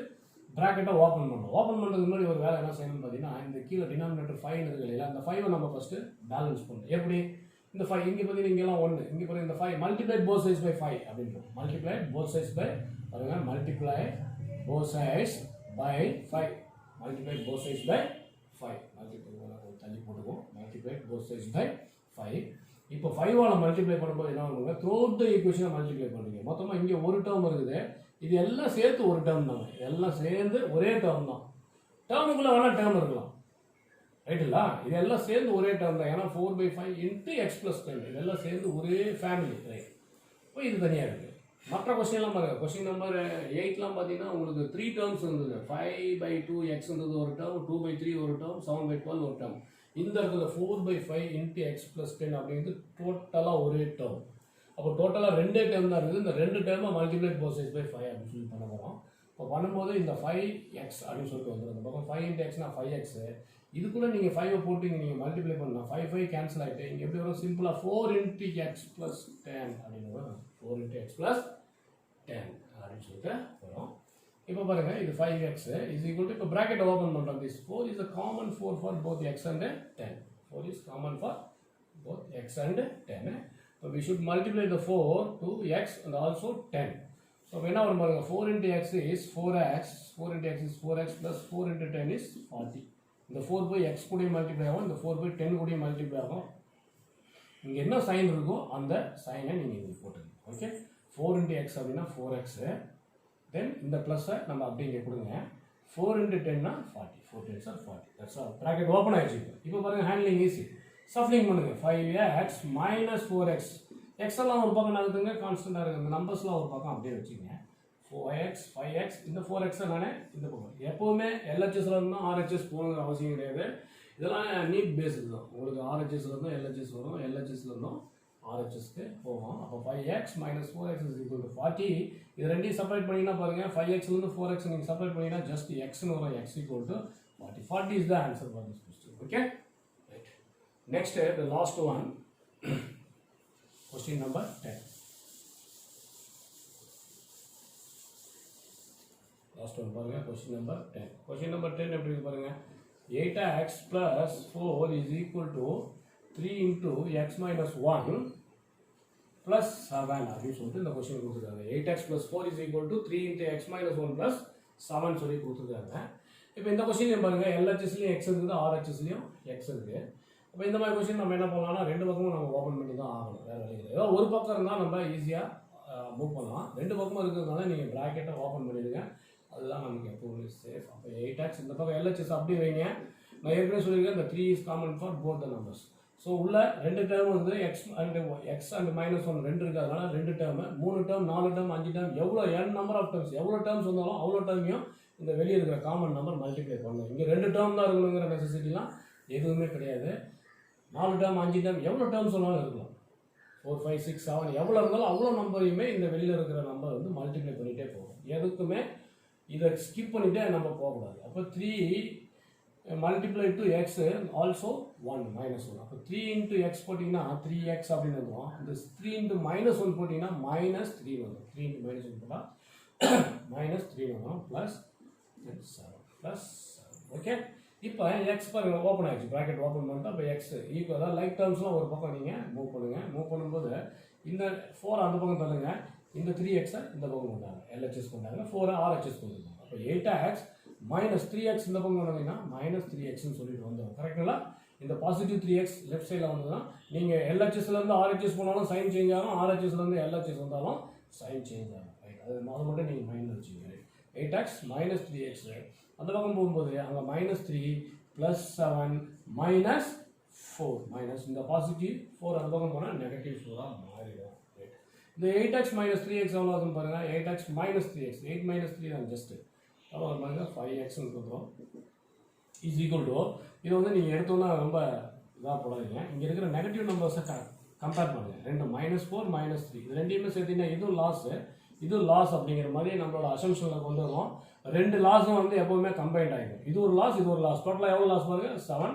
ப்ராக்கெட்டை ஓப்பன் பண்ணுறோம். ஓப்பன் பண்ணுறதுக்கு முன்னாடி ஒரு வேலை என்ன செய்யணும்னு பார்த்தீங்கன்னா, இந்த கீழே டினாமினேட்டர் 5 இருக்குது இல்லையா, அந்த 5 நம்ம ஃபஸ்ட்டு பேலன்ஸ் பண்ணணும். எப்படி இந்த 5 இங்கே பார்த்தீங்கன்னா இங்கெல்லாம் 1, இங்கே பார்த்தீங்கன்னா இந்த 5 மல்டிப்ளை போத் சைட்ஸ் பை 5 அப்படின்றோம். மல்டிப்ளை போத் சைட்ஸ் பை பாருங்கள், multiply both sides by 5, multiply both sides by 5, multiply தள்ளி போட்டுக்குவோம், மல்டிப்ளை போத் சைட்ஸ் பை 5. இப்போ 5ஆல் மல்டிப்ளை பண்ணும்போது என்ன பண்ணுங்க, த்ரூஅவுட் த ஈக்குவேஷனை மல்டிப்ளை பண்ணுறீங்க. மொத்தமாக இங்கே ஒரு டேர்ம் இருக்குது, இது எல்லாம் சேர்த்து ஒரு டேர்ம் தாங்க, எல்லாம் சேர்ந்து ஒரே டேர்ம் தான். டேர்முக்குள்ளே வேணால் டேர்ம் இருக்கலாம், ரைட்டுங்களா? இதெல்லாம் சேர்ந்து ஒரே டேர்ம் தான். ஏன்னா 4/5 இன்ட்டு எக்ஸ் ப்ளஸ் 10 இதெல்லாம் சேர்ந்து ஒரே ஃபேமிலி, ரைட்? இப்போ இது தனியாக இருக்குது. மற்ற கொஸ்டின்லாம் பாருங்கள், கொஸ்டின் நம்பர் 8லாம் பார்த்தீங்கன்னா உங்களுக்கு 3 டேர்ம்ஸ் இருந்தது. 5/2x இருந்தது ஒரு டேர்ம், 2/3 ஒரு டேர்ம், 7/12 ஒரு டேர்ம். இந்த இடத்துல 4/5 இன்ட்டு எக்ஸ் ப்ளஸ் 10 அப்படிங்கிறது டோட்டலாக ஒரே டேர்ம். அப்போ டோட்டலாக ரெண்டே டேர்ம் தான் இருக்குது. இந்த ரெண்டு டேர்மை மல்டிப்ளை போத் சைட்ஸ் பை 5 அப்படின்னு சொல்லி பண்ண போகிறோம். இப்போ பண்ணும்போது இந்த 5x அப்படின்னு சொல்லிட்டு வந்துடும். இந்த பக்கம் 5 இன்ட்டு எக்ஸ்னா 5x, இது கூட நீங்கள் 5 போட்டு நீங்கள் மல்டிப்ளை பண்ணலாம். 5 கேன்சல் ஆகிட்டு இங்கே எப்படி வரும், சிம்பிளாக 4 இன்ட்டு எக்ஸ் ப்ளஸ் 10 அப்படின்னு வரும். 4 இன்ட்டு எக்ஸ் ப்ளஸ் 10 அப்படின்னு சொல்லிட்டு வரும். இப்போ பாருங்கள், இது 5x இஸ் ஈக்குவல் டு, இப்போ ப்ராக்கெட் ஓப்பன் பண்ணுறோம். This 4 is a common 4 for both x and 10. 4 is common for both x and 10. So we should multiply the 4 to x and also 10. So when our 4 into x is 4x, 4 into x is 4x plus 4 into 10 is 40. இந்த 4 by x கூட மல்டிப்ளை ஆகும், இந்த 4 by 10 கூட மல்டிப்ளை ஆகும். இங்கே என்ன சைன் இருக்கோ அந்த சைனை நீங்கள் இங்கே போட்டுங்க. ஓகே, 4 into x அப்படின்னா 4x, தென் இந்த ப்ளஸ்ஸை நம்ம அப்படி இங்கே கொடுங்க. 4 into 10னா 40, 4 10s are 40. That's all. Bracket open ஆகிடுச்சு. இப்போ பாருங்கள், ஹேண்ட்லிங் ஈஸி. சப்ளிங் பண்ணுங்க. 5x minus 4x. எக்ஸ் எல்லாம் ஒரு பக்கம் நகர்த்துங்க, கான்ஸ்டன்டாக இருக்குது. இந்த நம்பர்ஸ்லாம் ஒரு பக்கம் அப்படியே வச்சுங்க. 4x 5x, இந்த 4x நானே இந்த பக்கம். எப்போவுமே எல்ஹெச்எஸ்ல இருந்தால் ஆர்ஹெச்எஸ் போகணுங்கிற அவசியம் கிடையாது. இதெல்லாம் நீட் பேஸுக்கு தான். உங்களுக்கு ஆர்ஹெச்எஸ்ல இருந்தும் எல்ஹெச்எஸ் வரும், எல்ஹெச்எஸ்ல இருந்தும் ஆர்ஹெச்எஸ்க்கு போகும். அப்போ 5x minus 4x is equal to 40. இது ரெண்டையும் செப்பரேட் பண்ணிங்கன்னா பாருங்கள், 5xலேருந்து 4x நீங்கள் செப்பரேட் பண்ணிங்கன்னா ஜஸ்ட் எக்ஸ்னு வரும். x equal to 40. 40 is the answer for this question. Okay? Right. Next, the last one. Question number 10. Last one பாருங்க, question number 10. Question number 10 எப்படி இருக்கு பாருங்க. 8x plus 4 is equal to 3 into x minus 1 plus 7 அப்படின்னு சொல்லிட்டு இந்த கொஸ்டின் கொடுத்துருக்காங்க. 8x plus 4 is equal to 3 into x minus 1 plus 7 சொல்லி கொடுத்துருக்காங்க. இப்போ இந்த கொஸ்டின் பாருங்க, எல்ஹெச்எஸ்லையும் எக்ஸ் இருக்குது, ஆர்ஹெச்எஸ்லையும் எக்ஸ் இருக்குது. இப்போ இந்த மாதிரி கொஸ்டின் நம்ம என்ன பண்ணலாம்னா, ரெண்டு பக்கமும் நம்ம ஓப்பன் பண்ணி தான் ஆகணும், வேறு வழி கிடையாது. ஏதோ ஒரு பக்கம் இருந்தால் நம்ம ஈஸியாக மூவ் பண்ணலாம். ரெண்டு பக்கமும் இருக்கிறதுனால நீங்கள் ப்ராக்கெட்டை ஓப்பன் பண்ணிடுங்க, அதுதான் நமக்கு எப்போவுமே சேஃப். அப்போ 8x இந்த பக்கம் எல்ஹெச்எஸ் அப்படியே வைங்க. நான் ஏற்கனவே சொல்லியிருக்கேன், இந்த 3 is common for both the numbers. So உள்ள ரெண்டு டேர்ம் வந்து எக்ஸ் அண்ட் -1 ரெண்டு இருக்கிறதுனால ரெண்டு டேர்மு, 3 டேர்ம் 4 டேர்ம் 5 டேர்ம் எவ்வளோ நம்பர் ஆஃப் டேர்ம்ஸ் எவ்வளோ டேர்ம்ஸ் வந்தாலும் அவ்வளோ டேர்மையும் இந்த வெளியே இருக்கிற காமன் நம்பர் மல்டிப்ளை பண்ணணும். இங்கே 2 டேர்ம் தான் இருக்கணுங்கிற நெசசிட்டிலாம் எதுவுமே கிடையாது. 4 டேர்ம் 5 டேர்ம் எவ்வளோ டேர்ம்ஸ் சொன்னாலும் இருக்கலாம். 4 5 6 7 எவ்வளோ இருந்தாலும் அவ்வளோ நம்பரையுமே இந்த வெளியில் இருக்கிற நம்பர் வந்து மல்டிப்ளை பண்ணிகிட்டே போகும். எதுக்குமே இதை ஸ்கிப் பண்ணிகிட்டே நம்ம போகக்கூடாது. அப்போ 3 மல்டிப்ளை டு எக்ஸ் ஆல்சோ 1 -1. அப்போ 3 இன்ட்டு எக்ஸ் போட்டிங்கன்னா 3x அப்படின்னு வந்துடும். இந்த 3 இன்ட்டு -1 போட்டிங்கன்னா -3 வரும். 3 இன்ட்டு -1 போட்டால் -3 வரும் +7 ஓகே. இப்போ எக்ஸ் பாருங்க ஓப்பன் ஆகிடுச்சு, ப்ராக்கெட் ஓப்பன் பண்ணிட்டு அப்போ எக்ஸ் ஈக்குவல் தான் லைக் டேர்ம்ஸ்லாம் ஒரு பக்கம் நீங்கள் மூவ் பண்ணுங்கள். மூவ் பண்ணும்போது இந்த 4 அந்த பக்கம் தள்ளுங்க, இந்த 3xஐ இந்த பக்கம் கொண்டாங்க, LHS கொண்டாங்க, 4 RHS கொண்டு. அப்போ 8x -3x இந்த பக்கம் கொண்டாங்கன்னா -3xன்னு சொல்லிட்டு வந்துடும். கரெக்டுங்களா? இந்த பாசிட்டிவ் 3x லெஃப்ட் சைடில் வந்ததுன்னா நீங்கள் LHSலேருந்து RHS போனாலும் சைன் சேஞ்ச் ஆகும், RHSலேருந்து LHS வந்தாலும் சைன் சேஞ்ச் ஆகும். ரைட், அது மட்டும் நீங்கள் மைண்டில் வச்சுக்கோங்க. 8x -3x அந்த பக்கம் போகும்போது அங்கே -3 +7 -4 மைனஸ் இந்த பாசிட்டிவ் 4 அந்த பக்கம் போனால் -4 மாறிடும். ரைட், இந்த 8x -3x எவ்வளோ ஆகுதுன்னு பாருங்கள். 8x -3x 8 -3 தான் ஜஸ்ட்டு எவ்வளோ பாருங்க 5xன்னு கொடுக்குறோம் இஸ் ஈக்குவல் டு. இது வந்து நீங்கள் எடுத்தோன்னா ரொம்ப இதாக போடாதீங்க. இங்கே இருக்கிற நெகட்டிவ் நம்பர்ஸை கம்பேர் பண்ணுங்கள். ரெண்டு -4 -3 இது ரெண்டையுமே சேர்த்தீங்கன்னா இதுவும் லாஸு இது லாஸ் அப்படிங்கிற மாதிரி நம்மளோட அசம்ஷனில் கொண்டு வரும். ரெண்டு லாஸும் வந்து எப்போவுமே கம்பைன்ட் ஆகிடும். இது ஒரு லாஸ் இது ஒரு லாஸ், டோட்டலாக எவ்வளோ லாஸ் பாருங்க 7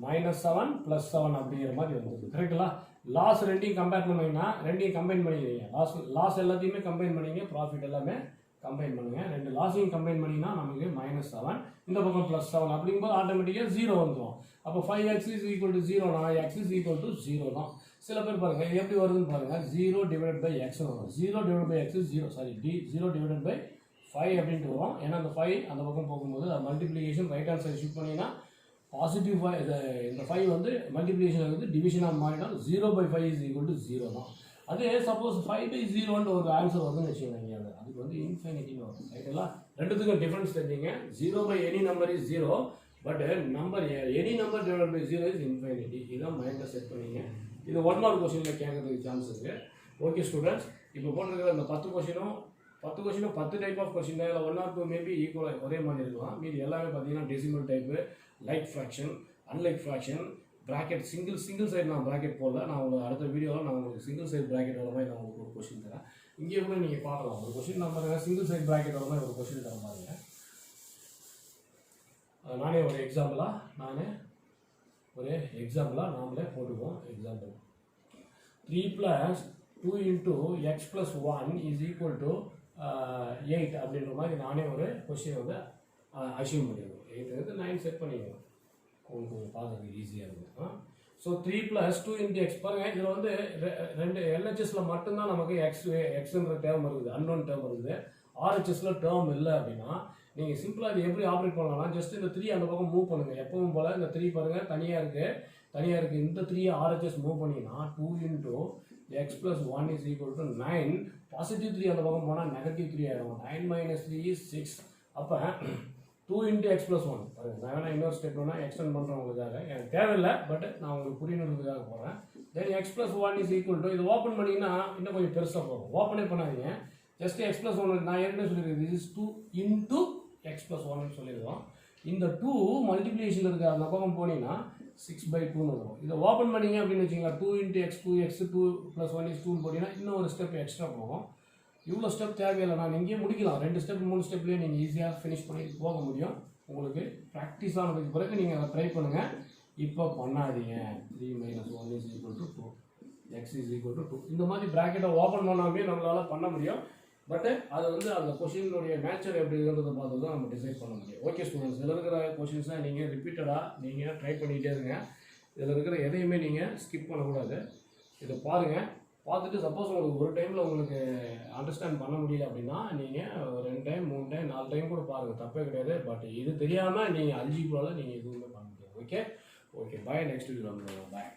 -7 +7 அப்படிங்கிற மாதிரி வந்துருக்கு. கரெக்டுங்களா? லாஸ் ரெண்டையும் கம்பேர் பண்ணிங்கன்னா ரெண்டையும் கம்பைன் பண்ணிக்கிறீங்க. லாஸ் எல்லாத்தையுமே கம்பைன் பண்ணிங்க, ப்ராஃபிட் எல்லாமே கம்பைன் பண்ணுங்க. ரெண்டு லாஸையும் கம்பைன் பண்ணிங்கன்னா நமக்கு -7 இந்த பக்கம் +7 அப்படிங்கும்போது ஆட்டோமேட்டிக்காக 0 வந்துடும். அப்போ 5x = 0னா x = 0 தான். சில பேர் பாருங்க இது எப்படி வருதுன்னு பாருங்க, 0/x வரும். 0/x 0 சாரி 0/5 அப்படின்ட்டு வரும். ஏன்னா அந்த 5 அந்த பக்கம் போகும்போது multiplication right hand side shift பண்ணிங்கன்னா பாசிட்டிவ் 5 இந்த 5 வந்து மல்டிப்ளிகேஷன் வந்து டிவிஷனாக மாறினா 0/5 = 0 தான். அதே சப்போஸ் 5/0ன்னு ஒரு ஆன்சர் வருதுன்னு வச்சுக்கோங்க, அதுக்கு வந்து இன்ஃபைனிட்டின்னு வரும். ரைட்டுங்களா? ரெண்டுத்துக்கும் டிஃபரன்ஸ் தெரிஞ்சுங்க. 0/any number is 0 but number any number divide by 0 is infinity. இதான் மைண்டில் செட் பண்ணிங்க. இது 1 மார்க் கொஸ்டினில் கேட்கறதுக்கு சான்ஸ் இருக்குது. ஓகே ஸ்டூடெண்ட்ஸ், இப்போ போட்டிருக்கிற அந்த 10 கொஸ்டினும் 10 டைப் ஆஃப் கொஸ்டின் தான். 1 or 2 மேபி ஈக்குவலாக ஒரே மாதிரி இருக்கலாம். மீது எல்லாமே பார்த்தீங்கன்னா decimal type, like fraction, unlike fraction, bracket single side நான் ப்ராக்கெட் போடல. நான் உங்களுக்கு அடுத்த வீடியோவில் நான் உங்களுக்கு சிங்கிள் சைடு ப்ராக்கெட் வர மாதிரி நான் உங்களுக்கு ஒரு கொஸ்டின் தரேன். இங்கே கூட நீங்கள் பார்க்கலாம் ஒரு கொஸ்டின் நம்ம சிங்கிள் சைடு ப்ராக்கெட் வர மாதிரி ஒரு கொஸ்டின் தர பாருங்க. நானே ஒரு எக்ஸாம்பிளாக நாமளே போட்டுக்குவோம். எக்ஸாம்பிள் 3 + 2 × x + 1 = 8 அப்படின்ற மாதிரி நானே ஒரு கொஸ்டின் வந்து அசியூம் பண்ணிடுவோம். 8 9 செட் பண்ணிடுவோம், உங்களுக்கு பார்க்கறதுக்கு ஈஸியாக இருக்கும். ஸோ 3 + 2 × x பாருங்கள். இதில் வந்து ரெண்டு LHSல மட்டும்தான் நமக்கு எக்ஸ்ன்ற டேர்ம் இருக்குது, அன்னோன் டேர்ம் இருக்குது. RHSல டேர்ம் இல்லை அப்படின்னா நீங்கள் சிம்பிளாக இது எப்படி ஆப்ரேட் பண்ணலாம்னா ஜஸ்ட் இந்த 3 அந்த பக்கம் மூவ் பண்ணுங்கள். எப்பவும் போல் இந்த 3 பாருங்கள் தனியாக இருக்குது. இந்த 3 RHS மூவ் பண்ணிங்கன்னா 2 × x + 1 = 9. பாசிட்டிவ் 3 அந்த பக்கம் போனால் -3 ஆகிடும். 9 - 3 is 6. அப்போ 2 × x + 1 பாருங்கள். நான் வேணால் இன்னொரு ஸ்டெப் வேணால் எக்ஸ்டெண்ட் பண்ணுறேன் உங்களுக்காக, எனக்கு தேவையில்லை பட் நான் உங்களுக்கு புரியணுன்றதுக்காக போகிறேன். தென் x + 1 = இது ஓப்பன் பண்ணிங்கன்னா இன்னும் கொஞ்சம் பெருசாக போகும். ஓப்பனே பண்ணாதீங்க, ஜஸ்ட் x + 1 நான் ஏற்கனவே சொல்லியிருக்கேன். this is 2 × x + 1 சொல்லிடுவோம். இந்த 2 மல்டிப்ளிகேஷன் இருக்க அந்த பக்கம் போனீங்கன்னா 6/2 வரும். இதை ஓப்பன் பண்ணிங்க அப்படின்னு வச்சிங்களா 2 × x 2x 2 + 1 is 2 போட்டிங்கன்னா இன்னும் ஒரு ஸ்டெப் எக்ஸ்ட்ரா போகும். இவ்வளோ ஸ்டெப் தேவையில்லை, நான் இங்கேயே முடிக்கலாம். 2 ஸ்டெப் 3 ஸ்டெப்லேயே நீங்கள் ஈஸியாக ஃபினிஷ் பண்ணி போக முடியும். உங்களுக்கு ப்ராக்டிஸ் ஆனதுக்கு பிறகு நீங்கள் அதை ட்ரை பண்ணுங்கள். இப்போ பண்ணாதீங்க. 3 - 1 = 2 x = 2 இந்த மாதிரி ப்ராக்கெட்டை ஓப்பன் பண்ணாமே நம்மளால் பண்ண முடியும். பட் அது வந்து அந்த கொஷினுடைய நேச்சர் எப்படி இருக்கிறத பார்த்து தான் நம்ம டிசைட் பண்ண முடியும். ஓகே ஸ்டூடெண்ட்ஸ், இதில் இருக்கிற கொஷின்ஸை நீங்கள் ரிப்பீட்டடாக நீங்கள் ட்ரை பண்ணிகிட்டே இருங்க. இதில் இருக்கிற எதையுமே நீங்கள் ஸ்கிப் பண்ணக்கூடாது. இதை பாருங்கள், பார்த்துட்டு சப்போஸ் உங்களுக்கு ஒரு டைமில் உங்களுக்கு அண்டர்ஸ்டாண்ட் பண்ண முடியல அப்படின்னா நீங்கள் 2 டைம் 3 டைம் 4 டைம் கூட பாருங்கள், தப்பே கிடையாது. பட் இது தெரியாமல் நீங்கள் அல்ஜிப்ராவில் நீங்கள் எதுவுமே பண்ண முடியாது. ஓகே பாய், நெக்ஸ்ட் வீடியோ பாய்.